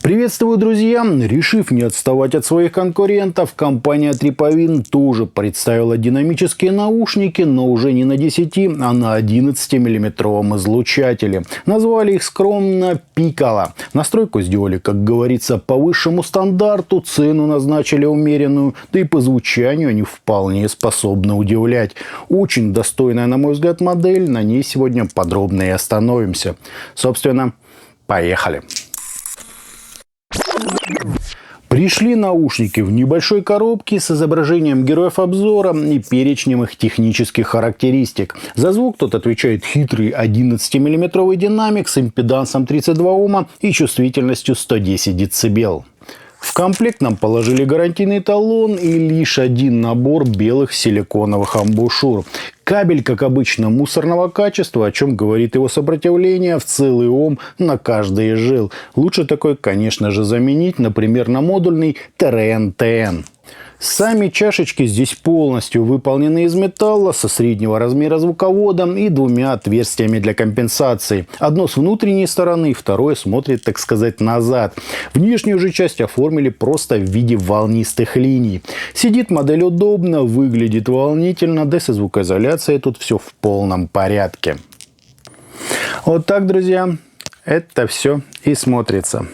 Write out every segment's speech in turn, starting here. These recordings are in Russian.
Приветствую, друзья! Решив не отставать от своих конкурентов, компания Tripovin тоже представила динамические наушники, но уже не на 10, а на 11-миллиметровом излучателе. Назвали их скромно Piccolo. Настройку сделали, как говорится, по высшему стандарту, цену назначили умеренную, да и по звучанию они вполне способны удивлять. Очень достойная, на мой взгляд, модель, на ней сегодня подробно и остановимся. Собственно, поехали! Пришли наушники в небольшой коробке с изображением героев обзора и перечнем их технических характеристик. За звук тут отвечает хитрый 11-миллиметровый динамик с импедансом 32 Ома и чувствительностью 110 дБ. В комплект нам положили гарантийный талон и лишь один набор белых силиконовых амбушюр. Кабель, как обычно, мусорного качества, о чем говорит его сопротивление в целый Ом на каждый из жил. Лучше такой, конечно же, заменить, например, на модульный ТРН-ТН. Сами чашечки здесь полностью выполнены из металла со среднего размера звуководом и двумя отверстиями для компенсации. Одно с внутренней стороны, второе смотрит, так сказать, назад. Внешнюю же часть оформили просто в виде волнистых линий. Сидит модель удобно, выглядит волнительно, да и со звукоизоляцией тут все в полном порядке. Вот так, друзья, это все и смотрится.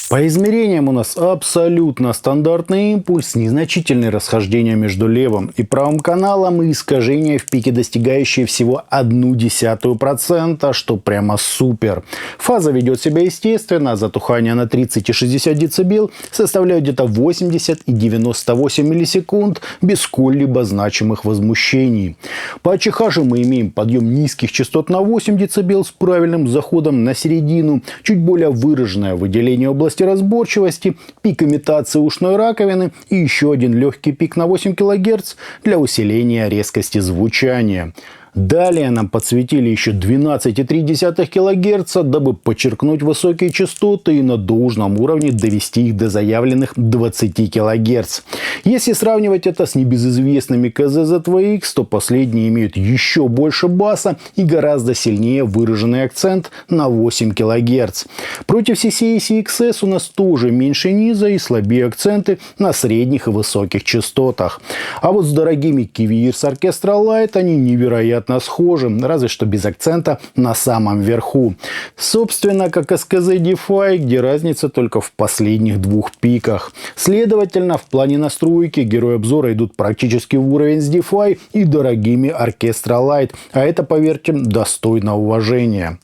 По измерениям у нас абсолютно стандартный импульс, незначительные расхождения между левым и правым каналом и искажения в пике, достигающие всего 0,1%, что прямо супер. Фаза ведет себя естественно, затухание на 30 и 60 дБ составляют где-то 80 и 98 миллисекунд без сколь-либо значимых возмущений. По АЧХ же мы имеем подъем низких частот на 8 дБ с правильным заходом на середину, чуть более выраженное выделение области разборчивости, пик имитации ушной раковины и еще один легкий пик на 8 кГц для усиления резкости звучания. Далее нам подсветили еще 12,3 кГц, дабы подчеркнуть высокие частоты и на должном уровне довести их до заявленных 20 кГц. Если сравнивать это с небезызвестными KZ-ZVX, то последние имеют еще больше баса и гораздо сильнее выраженный акцент на 8 кГц. Против CCAC и XS у нас тоже меньше низа и слабее акценты на средних и высоких частотах. А вот с дорогими KV-Ears Orchestra Lite они невероятно схожи, разве что без акцента на самом верху. Собственно, как SKZ DeFi, где разница только в последних двух пиках. Следовательно, в плане настройки герои обзора идут практически в уровень с DeFi и дорогими Orchestra Lite, а это, поверьте, достойно уважения.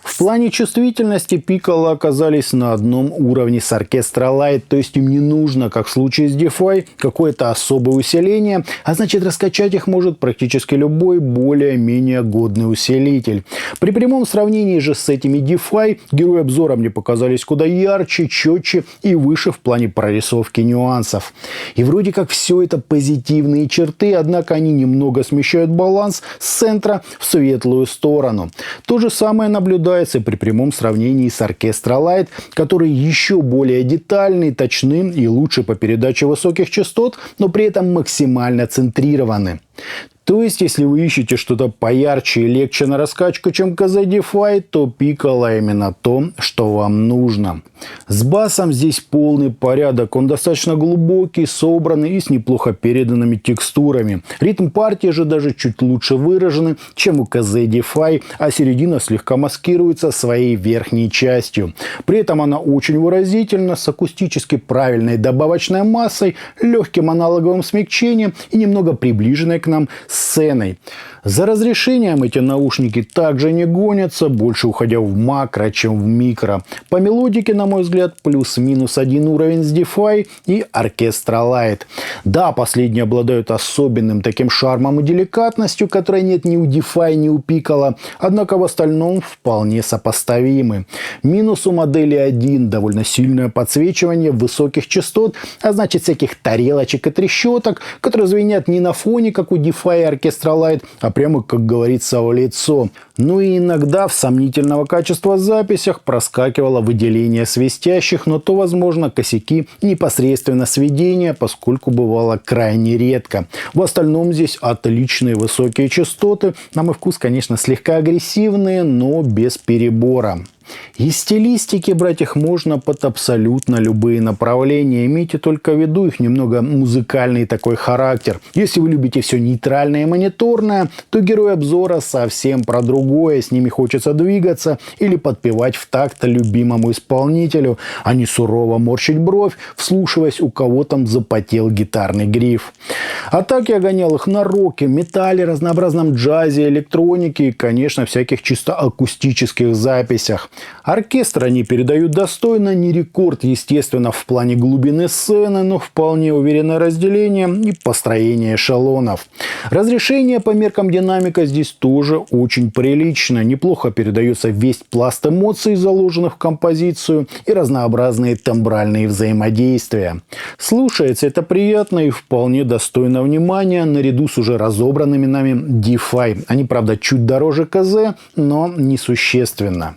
В плане чувствительности Piccolo оказались на одном уровне с Orchestra Lite, то есть им не нужно, как в случае с DeFi, какое-то особое усиление, а значит раскачать их может практически любой более-менее годный усилитель. При прямом сравнении же с этими DeFi герои обзора мне показались куда ярче, четче и выше в плане прорисовки нюансов. И вроде как все это позитивные черты, однако они немного смещают баланс с центра в светлую сторону. То же самое наблюдается при прямом сравнении с Orchestra Lite, которые еще более детальны, точны и лучше по передаче высоких частот, но при этом максимально центрированы. То есть, если вы ищете что-то поярче и легче на раскачку, чем KZ DeFi, то Piccolo именно то, что вам нужно. С басом здесь полный порядок. Он достаточно глубокий, собранный и с неплохо переданными текстурами. Ритм партии же даже чуть лучше выражены, чем у KZ DeFi, а середина слегка маскируется своей верхней частью. При этом она очень выразительна, с акустически правильной добавочной массой, легким аналоговым смягчением и немного приближенной к нам сценой. За разрешением эти наушники также не гонятся, больше уходя в макро, чем в микро. По мелодике, на мой взгляд, плюс-минус один уровень с DeFi и Orchestra Lite. Да, последние обладают особенным таким шармом и деликатностью, которой нет ни у DeFi, ни у Piccolo, однако в остальном вполне сопоставимы. Минус у модели 1 – довольно сильное подсвечивание высоких частот, а значит всяких тарелочек и трещоток, которые звенят не на фоне, как у DeFi и Orchestra Lite, а прямо, как говорится, в лицо. Ну и иногда в сомнительного качества записях проскакивало выделение свистящих, но то, возможно, косяки непосредственно сведения, поскольку бывало крайне редко. В остальном здесь отличные высокие частоты, на мой вкус, конечно, слегка агрессивные, но без перебора. Из стилистики брать их можно под абсолютно любые направления. Имейте только в виду их немного музыкальный такой характер. Если вы любите все нейтральное и мониторное, то герой обзора совсем про другое. С ними хочется двигаться или подпевать в такт любимому исполнителю, а не сурово морщить бровь, вслушиваясь, у кого там запотел гитарный гриф. А так я гонял их на роке, металле, разнообразном джазе, электронике и, конечно, всяких чисто акустических записях. Оркестр они передают достойно, не рекорд, естественно, в плане глубины сцены, но вполне уверенное разделение и построение эшелонов. Разрешение по меркам динамика здесь тоже очень прилично. Неплохо передается весь пласт эмоций, заложенных в композицию, и разнообразные тембральные взаимодействия. Слушается это приятно и вполне достойно внимания, наряду с уже разобранными нами DeFi. Они, правда, чуть дороже КЗ, но несущественно.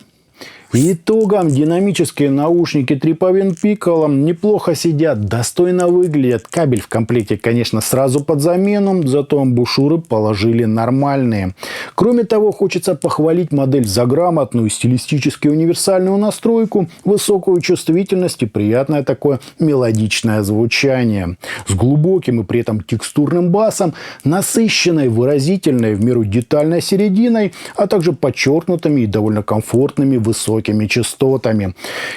Итогом динамические наушники Tripovin Piccolo неплохо сидят, достойно выглядят. Кабель в комплекте, конечно, сразу под замену, зато амбушюры положили нормальные. Кроме того, хочется похвалить модель за грамотную, стилистически универсальную настройку, высокую чувствительность и приятное такое мелодичное звучание. С глубоким и при этом текстурным басом, насыщенной, выразительной, в меру детальной серединой, а также подчеркнутыми и довольно комфортными высокими частотами.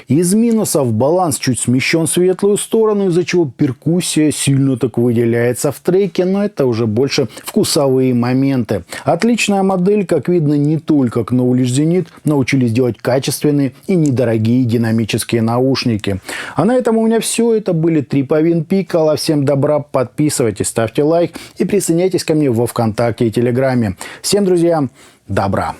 Из минусов баланс чуть смещен в светлую сторону, из-за чего перкуссия сильно так выделяется в треке, но это уже больше вкусовые моменты. Отличная модель, как видно, не только Knowledge Zenith научились делать качественные и недорогие динамические наушники. А на этом у меня все. Это были Tripovin Piccolo. Всем добра, подписывайтесь, ставьте лайк и присоединяйтесь ко мне во ВКонтакте и Телеграме. Всем, друзья, добра!